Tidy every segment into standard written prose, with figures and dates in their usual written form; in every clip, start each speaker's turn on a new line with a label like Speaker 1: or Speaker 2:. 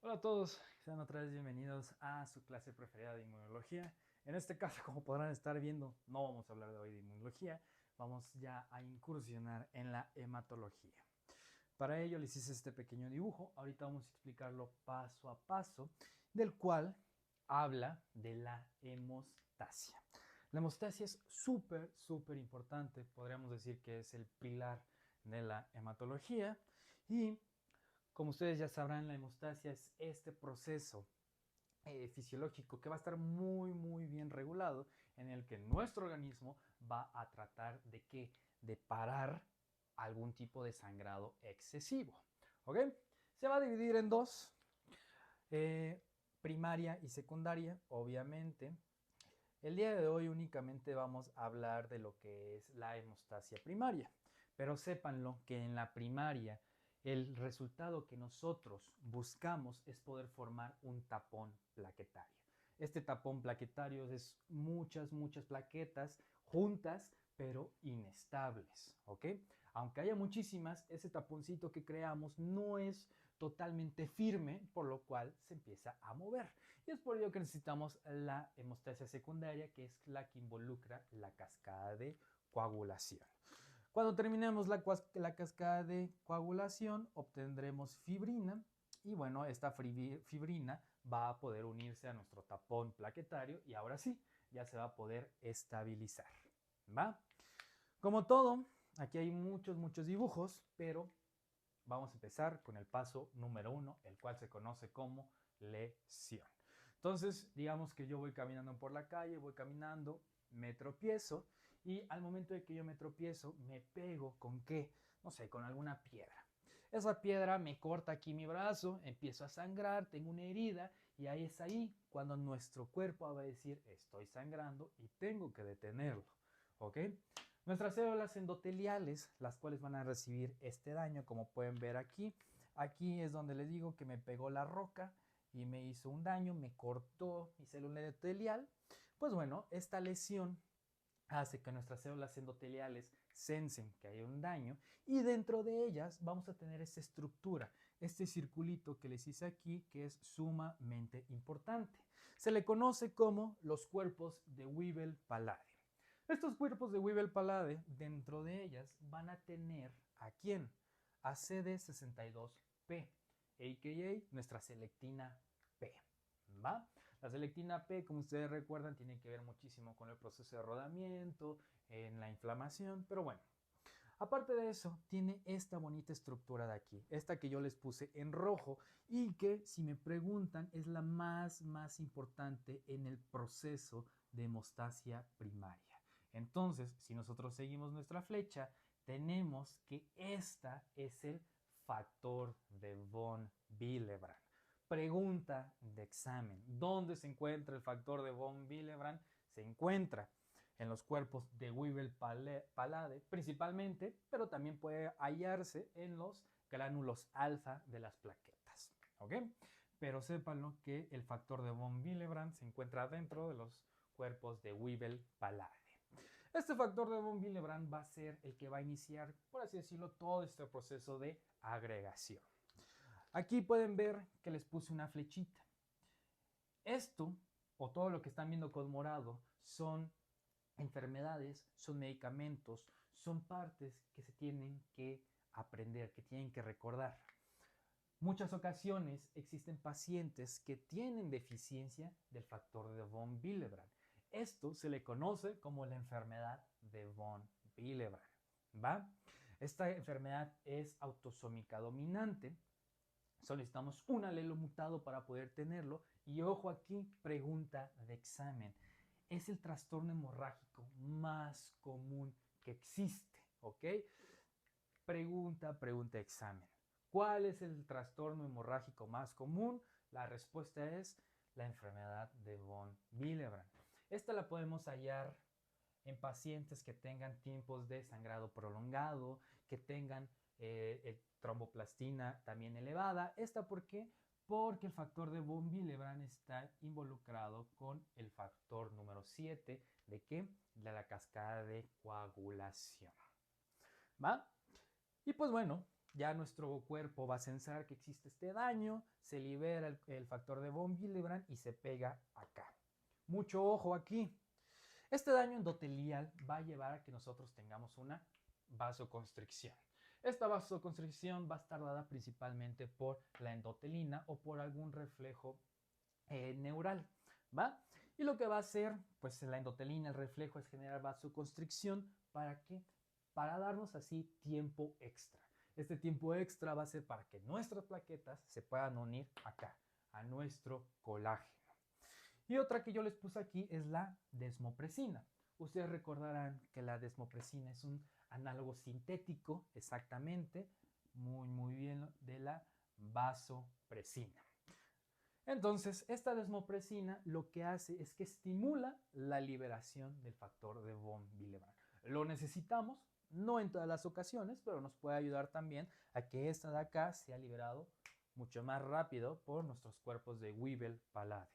Speaker 1: Hola a todos, sean otra vez bienvenidos a su clase preferida de inmunología. En este caso, como podrán estar viendo, no vamos a hablar de hoy de inmunología, vamos ya a incursionar en la hematología. Para ello les hice este pequeño dibujo, ahorita vamos a explicarlo paso a paso, del cual habla de la hemostasia. La hemostasia es súper importante, podríamos decir que es el pilar de la hematología y como ustedes ya sabrán, la hemostasia es este proceso fisiológico que va a estar muy bien regulado, en el que nuestro organismo va a tratar de qué, de parar algún tipo de sangrado excesivo. ¿Ok? Se va a dividir en dos, eh, primaria y secundaria, obviamente. El día de hoy únicamente vamos a hablar de lo que es la hemostasia primaria, pero sépanlo que en la primaria el resultado que nosotros buscamos es poder formar un tapón plaquetario. Este tapón plaquetario es muchas plaquetas juntas pero inestables, ¿ok? Aunque haya muchísimas, ese taponcito que creamos no es totalmente firme, por lo cual se empieza a mover. Y es por ello que necesitamos la hemostasia secundaria, que es la que involucra la cascada de coagulación. Cuando terminemos la cascada de coagulación, obtendremos fibrina y bueno, esta fibrina va a poder unirse a nuestro tapón plaquetario y ahora sí, ya se va a poder estabilizar. ¿Va? Como todo, aquí hay muchos dibujos, pero vamos a empezar con el paso número 1, el cual se conoce como lesión. Entonces, digamos que yo voy caminando por la calle, voy caminando, me tropiezo y al momento de que yo me tropiezo, me pego con qué, no sé, con alguna piedra. Esa piedra me corta aquí mi brazo, empiezo a sangrar, tengo una herida y ahí es ahí cuando nuestro cuerpo va a decir estoy sangrando y tengo que detenerlo. ¿Ok? Nuestras células endoteliales, las cuales van a recibir este daño, como pueden ver aquí. Aquí es donde les digo que me pegó la roca y me hizo un daño, me cortó mi célula endotelial. Pues bueno, esta lesión hace que nuestras células endoteliales sensen que hay un daño y dentro de ellas vamos a tener esta estructura, este circulito que les hice aquí que es sumamente importante. Se le conoce como los cuerpos de Weibel-Palade. Estos cuerpos de Weibel-Palade, dentro de ellas, van a tener ¿a quién? A CD62P, a.k.a. nuestra selectina P. ¿Va? La selectina P, como ustedes recuerdan, tiene que ver muchísimo con el proceso de rodamiento, en la inflamación, pero bueno. Aparte de eso, tiene esta bonita estructura de aquí, esta que yo les puse en rojo y que, si me preguntan, es la más importante en el proceso de hemostasia primaria. Entonces, si nosotros seguimos nuestra flecha, tenemos que esta es el factor de von Willebrand. Pregunta de examen: ¿dónde se encuentra el factor de von Willebrand? Se encuentra en los cuerpos de Weibel-Palade principalmente, pero también puede hallarse en los gránulos alfa de las plaquetas. ¿Ok? Pero sépanlo que el factor de von Willebrand se encuentra dentro de los cuerpos de Weibel-Palade. Este factor de von Willebrand va a ser el que va a iniciar, por así decirlo, todo este proceso de agregación. Aquí pueden ver que les puse una flechita. Esto, o todo lo que están viendo con morado, son enfermedades, son medicamentos, son partes que se tienen que aprender, que tienen que recordar. Muchas ocasiones existen pacientes que tienen deficiencia del factor de von Willebrand. Esto se le conoce como la enfermedad de von Willebrand. ¿Va? Esta enfermedad es autosómica dominante. Solicitamos un alelo mutado para poder tenerlo. Y ojo aquí, pregunta de examen. Es el trastorno hemorrágico más común que existe, ¿ok? Pregunta de examen. ¿Cuál es el trastorno hemorrágico más común? La respuesta es la enfermedad de von Willebrand. Esta la podemos hallar en pacientes que tengan tiempos de sangrado prolongado, que tengan tromboplastina también elevada. ¿Esta por qué? Porque el factor de von Willebrand está involucrado con el factor número 7 de qué? De la cascada de coagulación. ¿Va? Y pues bueno, ya nuestro cuerpo va a censar que existe este daño, se libera el factor de von Willebrand y se pega acá. Mucho ojo aquí. Este daño endotelial va a llevar a que nosotros tengamos una vasoconstricción. Esta vasoconstricción va a estar dada principalmente por la endotelina o por algún reflejo neural, ¿va? Y lo que va a hacer, pues la endotelina, el reflejo, es generar vasoconstricción. ¿Para qué? Para darnos así tiempo extra. Este tiempo extra va a ser para que nuestras plaquetas se puedan unir acá, a nuestro colágeno. Y otra que yo les puse aquí es la desmopresina. Ustedes recordarán que la desmopresina es un análogo sintético, exactamente, muy bien, de la vasopresina. Entonces, esta desmopresina lo que hace es que estimula la liberación del factor de von Willebrand. Lo necesitamos, no en todas las ocasiones, pero nos puede ayudar también a que esta de acá sea liberado mucho más rápido por nuestros cuerpos de Weibel-Palade.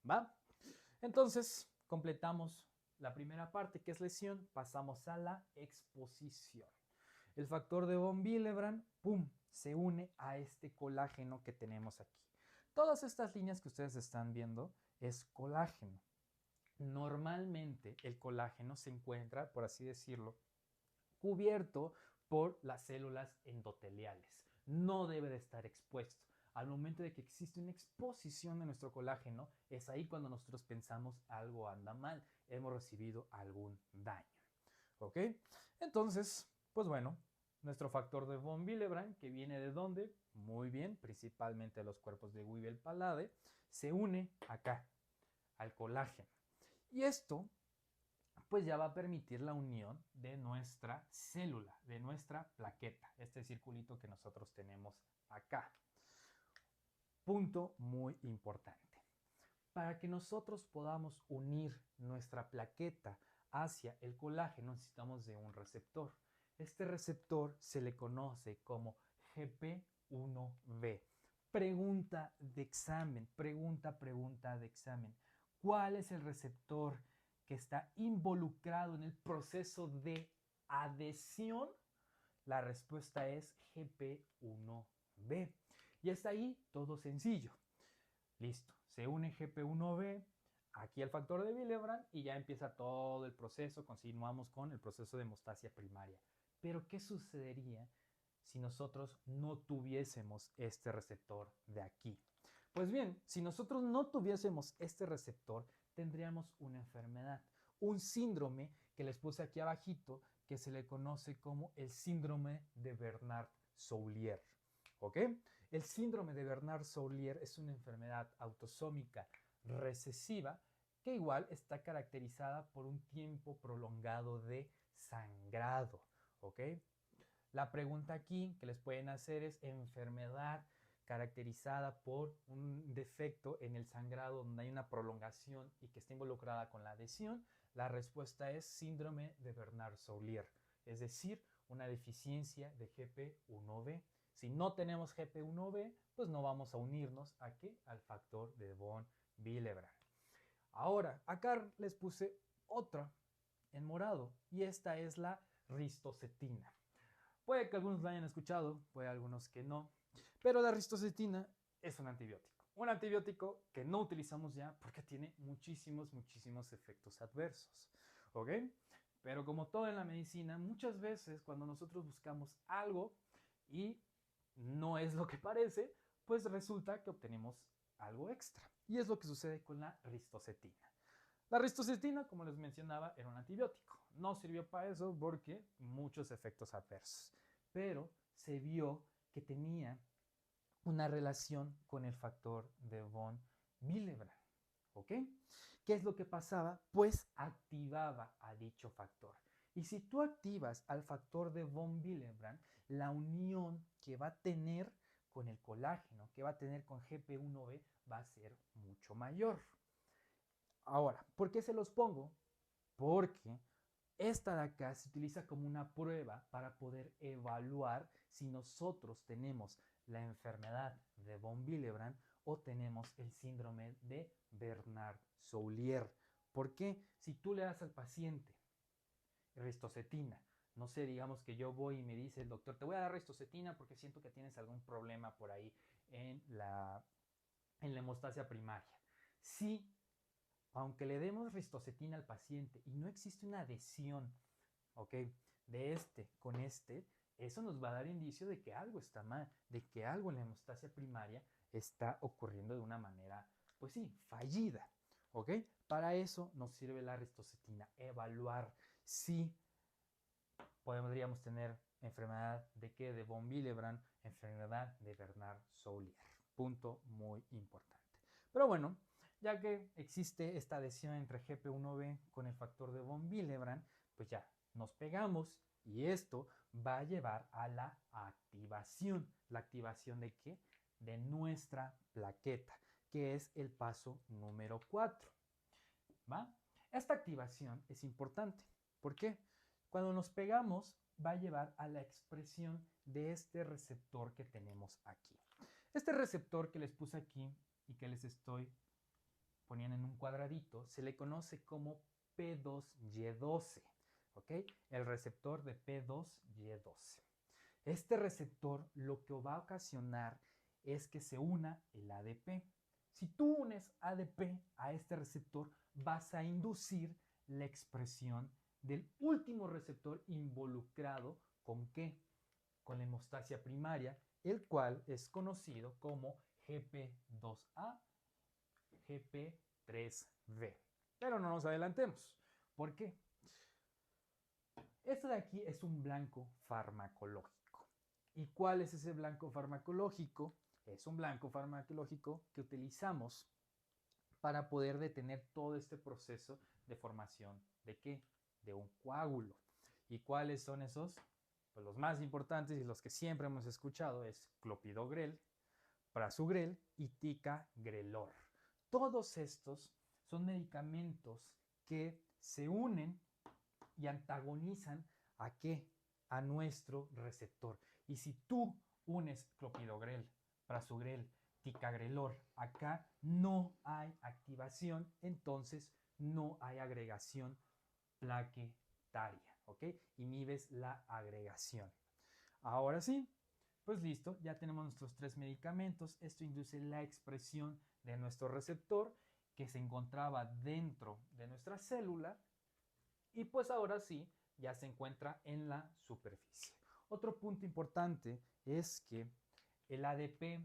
Speaker 1: ¿Va? Entonces, completamos la primera parte, que es lesión, pasamos a la exposición. El factor de von Willebrand, ¡pum!, se une a este colágeno que tenemos aquí. Todas estas líneas que ustedes están viendo es colágeno. Normalmente el colágeno se encuentra, por así decirlo, cubierto por las células endoteliales. No debe de estar expuesto. Al momento de que existe una exposición de nuestro colágeno, es ahí cuando nosotros pensamos algo anda mal, hemos recibido algún daño. ¿Ok? Entonces, pues bueno, nuestro factor de von Willebrand, que viene de dónde? Muy bien, principalmente de los cuerpos de Weibel-Palade, se une acá, al colágeno. Y esto, pues ya va a permitir la unión de nuestra célula, de nuestra plaqueta, este circulito que nosotros tenemos acá. Punto muy importante. Para que nosotros podamos unir nuestra plaqueta hacia el colágeno, necesitamos de un receptor. Este receptor se le conoce como GP1B. Pregunta de examen, pregunta de examen. ¿Cuál es el receptor que está involucrado en el proceso de adhesión? La respuesta es GP1B. Y hasta ahí todo sencillo. Listo, se une GP1B aquí al factor de Willebrand y ya empieza todo el proceso. Continuamos con el proceso de hemostasia primaria. Pero ¿qué sucedería si nosotros no tuviésemos este receptor de aquí? Pues bien, si nosotros no tuviésemos este receptor, tendríamos una enfermedad, un síndrome que les puse aquí abajito, que se le conoce como el síndrome de Bernard-Soulier. ¿Ok? El síndrome de Bernard-Soulier es una enfermedad autosómica recesiva que igual está caracterizada por un tiempo prolongado de sangrado. ¿Ok? La pregunta aquí que les pueden hacer es: enfermedad caracterizada por un defecto en el sangrado donde hay una prolongación y que está involucrada con la adhesión. La respuesta es síndrome de Bernard-Soulier, es decir, una deficiencia de GP1B. Si no tenemos GP1B, pues no vamos a unirnos ¿a qué? Al factor de von Willebrand. Ahora, acá les puse otra en morado y esta es la ristocetina. Puede que algunos la hayan escuchado, puede algunos que no, pero la ristocetina es un antibiótico que no utilizamos ya porque tiene muchísimos efectos adversos, ¿ok? Pero como todo en la medicina, muchas veces cuando nosotros buscamos algo y no es lo que parece, pues resulta que obtenemos algo extra. Y es lo que sucede con la ristocetina. La ristocetina, como les mencionaba, era un antibiótico. No sirvió para eso porque muchos efectos adversos. Pero se vio que tenía una relación con el factor de von Willebrand. ¿Ok? ¿Qué es lo que pasaba? Pues activaba a dicho factor. Y si tú activas al factor de von Willebrand, la unión que va a tener con el colágeno, que va a tener con GP1B, va a ser mucho mayor. Ahora, ¿por qué se los pongo? Porque esta de acá se utiliza como una prueba para poder evaluar si nosotros tenemos la enfermedad de von Willebrand o tenemos el síndrome de Bernard-Soulier. ¿Por qué? Si tú le das al paciente ristocetina, No sé, digamos que yo voy y me dice el doctor, te voy a dar ristocetina porque siento que tienes algún problema por ahí en la hemostasia primaria. Si, aunque le demos ristocetina al paciente y no existe una adhesión, ¿ok?, de este con este, eso nos va a dar indicio de que algo está mal, de que algo en la hemostasia primaria está ocurriendo de una manera, pues sí, fallida, ¿ok? Para eso nos sirve la ristocetina, evaluar si podríamos tener enfermedad de qué, de von Willebrand, enfermedad de Bernard-Soulier. Punto muy importante. Pero bueno, ya que existe esta adhesión entre GP1B con el factor de von Willebrand, pues ya nos pegamos y esto va a llevar a la activación. ¿La activación de qué? De nuestra plaqueta, que es el paso número 4. ¿Va? Esta activación es importante. ¿Por qué? Cuando nos pegamos va a llevar a la expresión de este receptor que tenemos aquí. Este receptor que les puse aquí y que les estoy poniendo en un cuadradito se le conoce como P2Y12. ¿Ok? El receptor de P2Y12. Este receptor lo que va a ocasionar es que se una el ADP. Si tú unes ADP a este receptor, vas a inducir la expresión del último receptor involucrado ¿con qué? Con la hemostasia primaria, el cual es conocido como GP2A, GP3V. Pero no nos adelantemos. ¿Por qué? Esto de aquí es un blanco farmacológico. ¿Y cuál es ese blanco farmacológico? Es un blanco farmacológico que utilizamos para poder detener todo este proceso de formación ¿de qué? De un coágulo. ¿Y cuáles son esos? Pues los más importantes y los que siempre hemos escuchado es clopidogrel, prasugrel y ticagrelor. Todos estos son medicamentos que se unen y antagonizan ¿a qué? A nuestro receptor. Y si tú unes clopidogrel, prasugrel, ticagrelor, acá no hay activación, entonces no hay agregación plaquetaria, ¿ok? Inhibes la agregación. Ahora sí, pues listo, ya tenemos nuestros 3 medicamentos. Esto induce la expresión de nuestro receptor que se encontraba dentro de nuestra célula y pues ahora sí, ya se encuentra en la superficie. Otro punto importante es que el ADP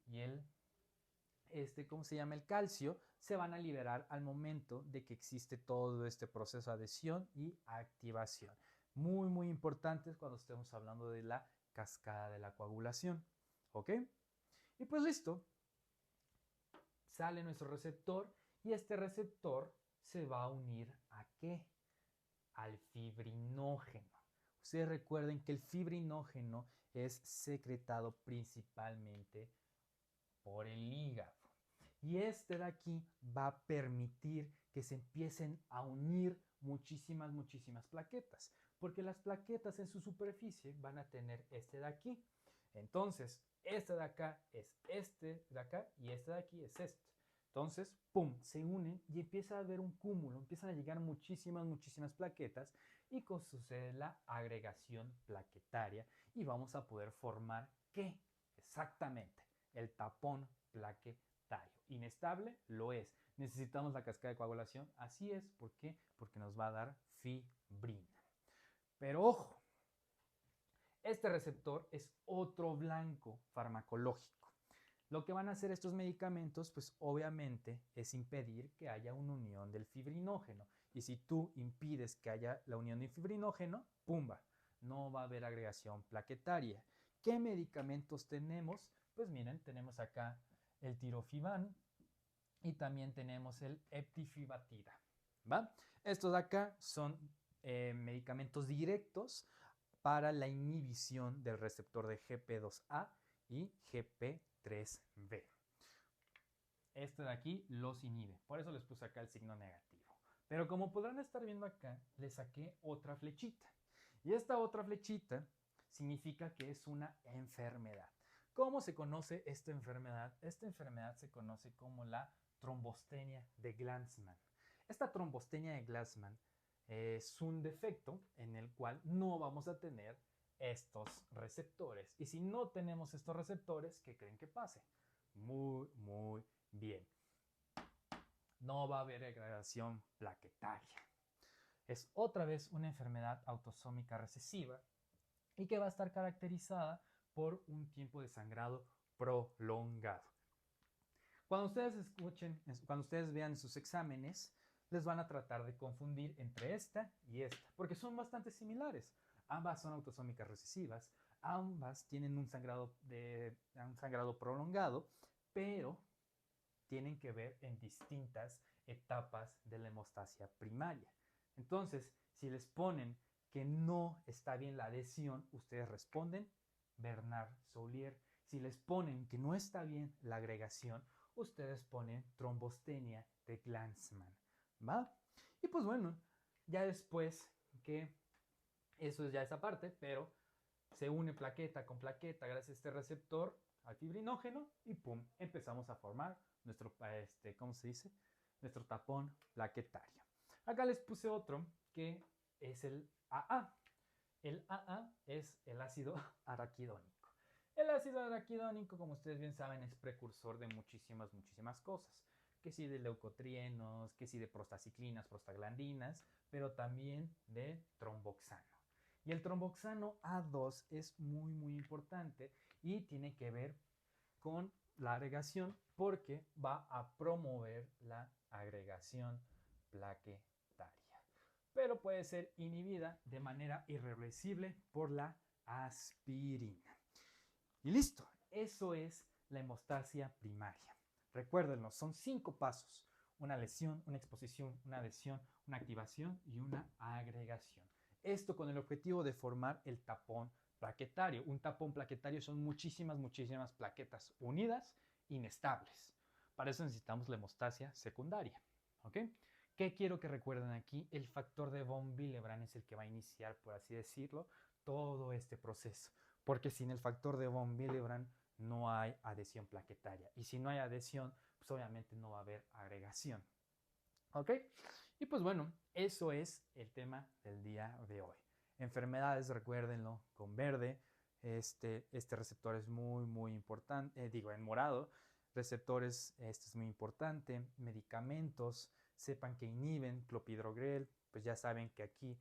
Speaker 1: y ¿cómo se llama? El calcio se van a liberar al momento de que existe todo este proceso de adhesión y activación. Muy, muy importantes cuando estemos hablando de la cascada de la coagulación. ¿Ok? Y pues listo. Sale nuestro receptor y este receptor se va a unir ¿a qué? Al fibrinógeno. Ustedes recuerden que el fibrinógeno es secretado principalmente por el hígado. Y este de aquí va a permitir que se empiecen a unir muchísimas, muchísimas plaquetas. Porque las plaquetas en su superficie van a tener este de aquí. Entonces, este de acá es este de acá y este de aquí es este. Entonces, ¡pum!, se unen y empieza a haber un cúmulo, empiezan a llegar muchísimas, muchísimas plaquetas y sucede la agregación plaquetaria y vamos a poder formar ¿qué? Exactamente, el tapón plaquetario. Inestable lo es. Necesitamos la cascada de coagulación. Así es. ¿Por qué? Porque nos va a dar fibrina. Pero ojo, este receptor es otro blanco farmacológico. Lo que van a hacer estos medicamentos, pues obviamente es impedir que haya una unión del fibrinógeno. Y si tú impides que haya la unión del fibrinógeno, ¡pumba!, no va a haber agregación plaquetaria. ¿Qué medicamentos tenemos? Pues miren, tenemos acá el tirofiban y también tenemos el eptifibatida, ¿va? Estos de acá son medicamentos directos para la inhibición del receptor de GP2A y GP3V. Este de aquí los inhibe, por eso les puse acá el signo negativo. Pero como podrán estar viendo acá, le saqué otra flechita. Y esta otra flechita significa que es una enfermedad. ¿Cómo se conoce esta enfermedad? Esta enfermedad se conoce como la trombostenia de Glanzmann. Esta trombostenia de Glanzmann es un defecto en el cual no vamos a tener estos receptores. Y si no tenemos estos receptores, ¿qué creen que pase? Muy bien. No va a haber agregación plaquetaria. Es otra vez una enfermedad autosómica recesiva y que va a estar caracterizada por un tiempo de sangrado prolongado. Cuando ustedes vean sus exámenes, les van a tratar de confundir entre esta y esta, porque son bastante similares. Ambas son autosómicas recesivas, ambas tienen un sangrado prolongado, pero tienen que ver en distintas etapas de la hemostasia primaria. Entonces, si les ponen que no está bien la adhesión, ustedes responden Bernard-Soulier. Si les ponen que no está bien la agregación, ustedes ponen trombostenia de Glanzmann, ¿va? Y pues bueno, ya después que eso es ya esa parte, pero se une plaqueta con plaqueta gracias a este receptor al fibrinógeno y pum, empezamos a formar nuestro, ¿cómo se dice? Nuestro tapón plaquetario. Acá les puse otro que es el AA. El AA es el ácido araquidónico. El ácido araquidónico, como ustedes bien saben, es precursor de muchísimas cosas. Que sí de leucotrienos, que sí de prostaciclinas, prostaglandinas, pero también de tromboxano. Y el tromboxano A2 es muy importante y tiene que ver con la agregación porque va a promover la agregación plaquetaria. Pero puede ser inhibida de manera irreversible por la aspirina. Y listo, eso es la hemostasia primaria. Recuérdenlo, son 5 pasos. Una lesión, una exposición, una adhesión, una activación y una agregación. Esto con el objetivo de formar el tapón plaquetario. Un tapón plaquetario son muchísimas plaquetas unidas, inestables. Para eso necesitamos la hemostasia secundaria. ¿Ok? ¿Qué quiero que recuerden aquí? El factor de von Willebrand es el que va a iniciar, por así decirlo, todo este proceso. Porque sin el factor de von Willebrand no hay adhesión plaquetaria. Y si no hay adhesión, pues obviamente no va a haber agregación. ¿Ok? Y pues bueno, eso es el tema del día de hoy. Enfermedades, recuérdenlo, con verde. Este receptor es muy importante, en morado. Receptores, este es muy importante. Medicamentos, sepan que inhiben clopidogrel, pues ya saben que aquí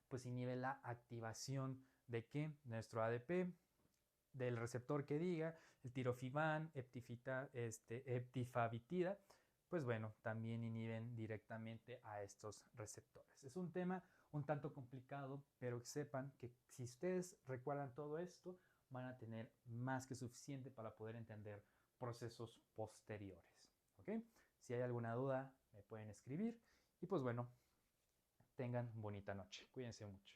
Speaker 1: pues inhibe la activación de qué, nuestro ADP, del receptor que diga, el tirofiban, eptifavitida, pues bueno, también inhiben directamente a estos receptores. Es un tema un tanto complicado, pero que sepan que si ustedes recuerdan todo esto, van a tener más que suficiente para poder entender procesos posteriores. ¿Ok? Si hay alguna duda, me pueden escribir. Y pues bueno, tengan bonita noche. Cuídense mucho.